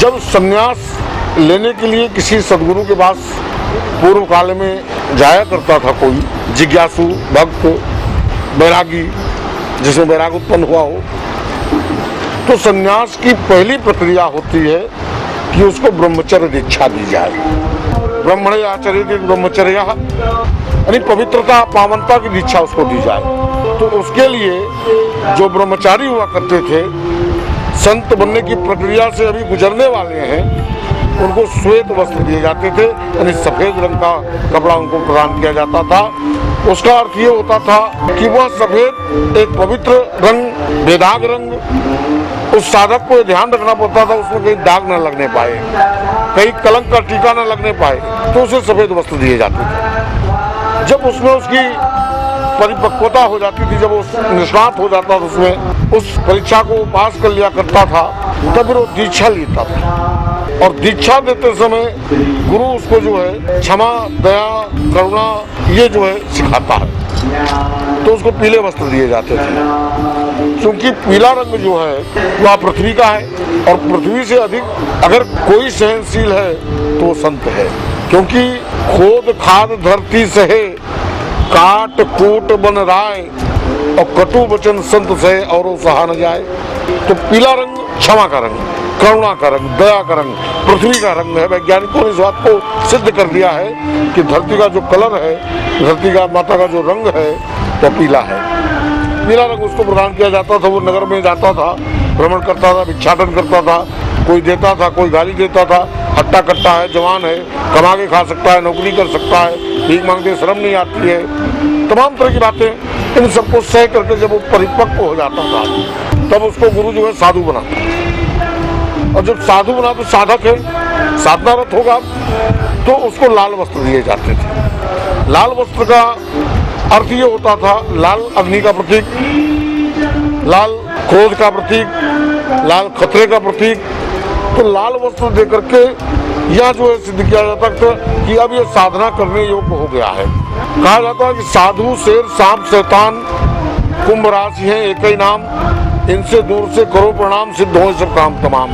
जब संन्यास लेने के लिए किसी सदगुरु के पास पूर्व काल में जाया करता था कोई जिज्ञासु भक्त बैरागी जिसमें वैराग उत्पन्न हुआ हो, तो संन्यास की पहली प्रक्रिया होती है कि उसको ब्रह्मचर्य दीक्षा दी जाए। ब्रह्मण्य आचर्य ब्रह्मचर्य यानी पवित्रता पावनता की दीक्षा उसको दी जाए। तो उसके लिए जो ब्रह्मचारी हुआ करते थे, संत बनने की प्रक्रिया से अभी गुजरने वाले हैं, उनको श्वेत वस्त्र दिए जाते थे, यानी सफेद रंग का कपड़ा उनको प्रदान किया जाता था। उसका अर्थ ये होता था कि वह सफेद एक पवित्र रंग, बेदाग रंग, उस साधक को ध्यान रखना पड़ता था उसमें कहीं दाग न लगने पाए, कहीं कलंक का टीका न लगने पाए, तो उसे सफेद वस्त्र दिए जाते थे। जब उसमें उसकी परिपक्वता हो जाती थी, जब उस निष्णात हो जाता था, उसमें उस परीक्षा को पास कर लिया करता था, तब फिर वो दीक्षा लेता था। और दीक्षा देते समय गुरु उसको जो है क्षमा, दया, करुणा ये जो है सिखाता है। तो उसको पीले वस्त्र दिए जाते थे, क्योंकि पीला रंग जो है वह पृथ्वी का है, और पृथ्वी से अधिक अगर कोई सहनशील है तो वो संत है। क्योंकि खोद खाद धरती सहे, काट कूट बन राय, और कटु वचन संत सहे और सहा न जाए। तो पीला रंग क्षमा का रंग, करुणा का रंग, दया का रंग, पृथ्वी का रंग है। वैज्ञानिकों ने इस बात को सिद्ध कर दिया है कि धरती का जो कलर है, धरती का माता का जो रंग है वो पीला है। पीला रंग उसको प्रदान किया जाता था। वो नगर में जाता था, भ्रमण करता था, भिक्षाटन करता था, कोई देता था, कोई गाली देता था। हट्टा कट्टा है, जवान है, कमा के खा सकता है, नौकरी कर सकता है, भीख मांगते शर्म नहीं आती है, तमाम तरह की बातें। इन सबको सह करके जब वो परिपक्व हो जाता था, तब उसको गुरु जो है साधु बनाता। और जब साधु बना तो साधक है, साधनारत होगा, तो उसको लाल वस्त्र दिए जाते थे। लाल वस्त्र का अर्थ ये होता था, लाल अग्नि का प्रतीक, लाल क्रोध का प्रतीक, लाल खतरे का प्रतीक। तो लाल वस्त्र दे करके यह जो है सिद्ध किया जाता था कि अब ये साधना करने योग्य हो गया है। कहा जाता है कि साधु, शेर, सांप, शैतान, कुंभ राशि है एक ही नाम, इनसे दूर से करो प्रणाम, सिद्ध हो सब काम तमाम।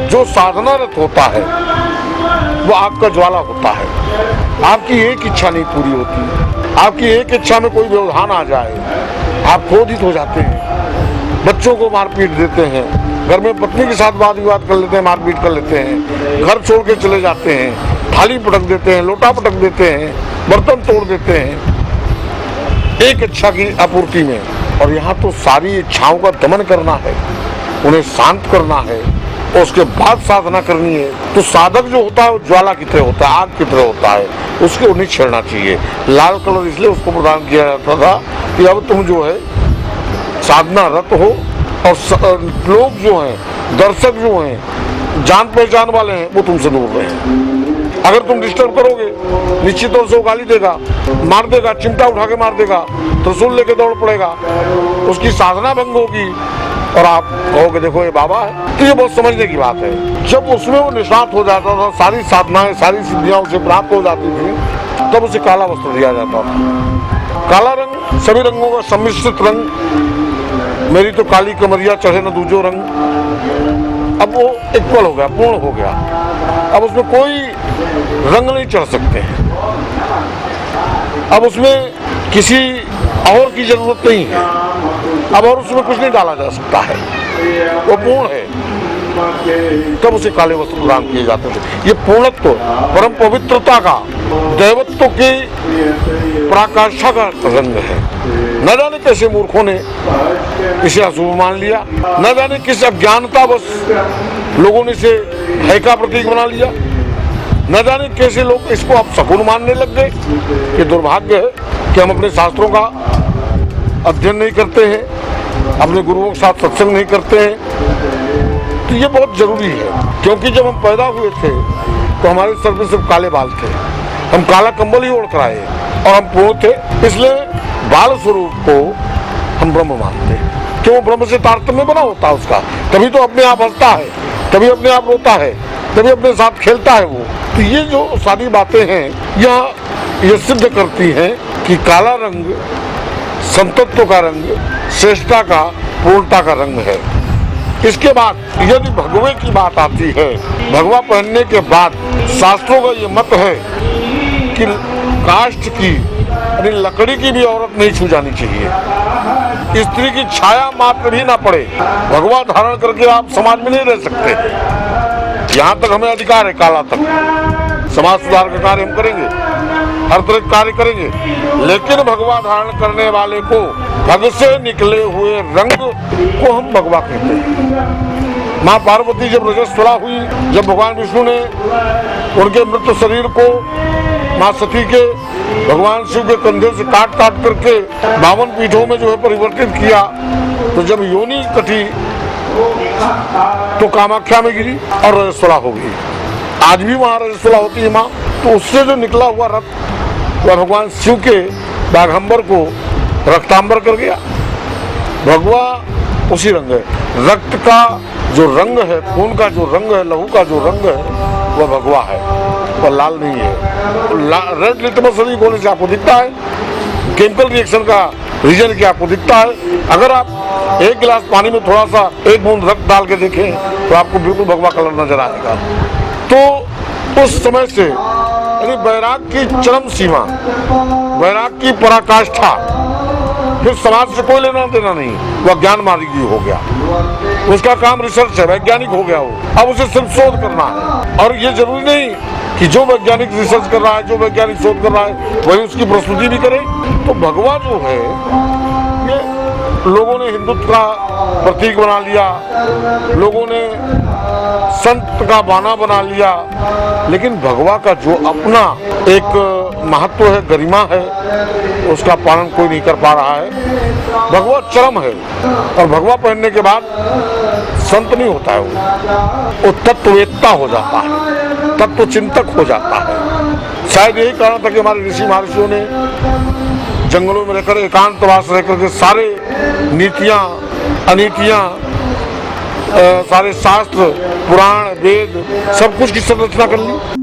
जो साधनारत होता है वो आग का ज्वाला होता है। आपकी एक इच्छा नहीं पूरी होती, आपकी एक इच्छा में कोई व्यवधान आ जाए, आप क्रोधित हो जाते हैं, बच्चों को मारपीट देते हैं, घर में पत्नी के साथ वाद विवाद कर लेते हैं, मारपीट कर लेते हैं, घर छोड़ के चले जाते हैं, थाली पटक देते हैं, लोटा पटक देते हैं, बर्तन तोड़ देते हैं, एक इच्छा की आपूर्ति में। और यहाँ तो सारी इच्छाओं का दमन करना है, उन्हें शांत करना है, और उसके बाद साधना करनी है। तो साधक जो होता है वो ज्वाला की तरह होता है, आग की तरह होता है, उसको नहीं छेड़ना चाहिए। लाल कलर इसलिए उसको प्रदान किया जाता था कि अब तुम जो है साधना रत हो, और लोग जो हैं, दर्शक जो हैं, जान पहचान वाले हैं, वो तुमसे दूर रहे। अगर तुम डिस्टर्ब करोगे, निश्चित तौर से वो गाली देगा, मार देगा, चिमटा उठा के मार देगा, त्रिशूल लेके दौड़ पड़ेगा, उसकी साधना भंग होगी, और आप कहोगे देखो ये बाबा है। तो ये बहुत समझने की बात है। जब उसमें वो निष्णात हो जाता था, सारी साधनाएं, सारी सिद्धियां उसे प्राप्त हो जाती थी, तब उसे काला वस्त्र दिया जाता था। काला रंग सभी रंगों का सम्मिश्रित रंग, मेरी तो काली कमरिया चढ़े न दूजो रंग। अब वो इक्वल हो गया, पूर्ण हो गया। अब उसमें कोई रंग नहीं चढ़ सकते हैं, अब उसमें किसी और की जरूरत नहीं है, अब और उसमें कुछ नहीं डाला जा सकता है, वो पूर्ण है। तब उसे काले वस्त्र प्रदान किए जाते थे। ये पूर्णत्व, परम पवित्रता का, दैवत्व की पराकाष्ठा का रंग है। न जाने कैसे मूर्खों ने इसे अशुभ मान लिया, न जाने किस अज्ञानतावश लोगों ने इसे भय का प्रतीक बना लिया, न जाने कैसे लोग इसको अब शकुन मानने लग गए। ये दुर्भाग्य है कि हम अपने शास्त्रों का अध्ययन नहीं करते हैं, अपने गुरुओं के साथ सत्संग नहीं करते हैं। तो ये बहुत जरूरी है, क्योंकि जब हम पैदा हुए थे तो हमारे सर में सिर्फ काले बाल थे, हम काला कंबल ही ओढ़ कर आए, और हम पूर्ण थे। इसलिए बाल स्वरूप को हम ब्रह्म मानते हैं, क्यों? ब्रह्म से तारतम्य बना होता है उसका, तभी तो अपने आप हंसता है, तभी अपने आप रोता है, तभी अपने साथ खेलता है वो। तो ये जो सारी बातें हैं ये सिद्ध करती हैं कि काला रंग संतत्व का रंग, श्रेष्ठता का, पूर्णता का रंग है। इसके बाद यदि भगवे की बात आती है, भगवा पहनने के बाद शास्त्रों का ये मत है कि काष्ठ की यानी लकड़ी की भी औरत नहीं छू जानी चाहिए। स्त्री की छाया मात्र भी ना पड़े, भगवा धारण करके आप समाज में नहीं रह सकते। यहाँ तक हमें अधिकार है, काला तक समाज सुधार का कार्य हम करेंगे, हर तरह के कार्य करेंगे, लेकिन भगवा धारण करने वाले को भग से निकले हुए रंग को हम भगवा कहते हैं। माँ पार्वती जब रजस्वला हुई, जब भगवान विष्णु ने उनके मृत शरीर को माँ सती के भगवान शिव के कंधे से काट काट करके 52 पीठों में जो है परिवर्तित किया, तो जब योनि कटी तो कामाख्या में गिरी और रजस्वला हो गई। आज भी वहाँ रजस्वला होती है माँ, तो उससे जो निकला हुआ रक्त वह भगवान शिव के बाघंबर को रक्तांबर कर गया। भगवा उसी रंग है, रक्त का जो रंग है, खून का जो रंग है, लहू का जो रंग है वह भगवा है, वह लाल नहीं है। रेड लिटमस होने से आपको दिखता है, केमिकल रिएक्शन का रीजन क्या आपको दिखता है। अगर आप एक गिलास पानी में थोड़ा सा एक बूंद रक्त डाल के देखें तो आपको बिल्कुल भगवा कलर नजर आएगा। तो उस समय से यानी वैराग की चरम सीमा, वैराग की पराकाष्ठा, फिर समाज से कोई लेना देना नहीं, वह ज्ञान मार्गी हो गया। उसका काम रिसर्च है, वैज्ञानिक हो गया वो। अब उसे सिर्फ शोध करना है, और ये जरूरी नहीं कि जो वैज्ञानिक रिसर्च कर रहा है, जो वैज्ञानिक शोध कर रहा है, वही उसकी प्रस्तुति भी करे। तो भगवा जो है ये लोगों ने हिंदुत्व का प्रतीक बना लिया, लोगों ने संत का बाना बना लिया, लेकिन भगवा का जो अपना एक महत्व है, गरिमा है, उसका पालन कोई नहीं कर पा रहा है। भगवा चरम है, और भगवा पहनने के बाद संत नहीं होता है, वो तत्ववेत्ता हो जाता है, तत्व चिंतक हो जाता है। शायद यही कारण था कि हमारे ऋषि महर्षियों ने जंगलों में रहकर, एकांतवास रहकर के सारे नीतियाँ अनीतियाँ, सारे शास्त्र पुराण वेद सब कुछ की संरचना कर ली।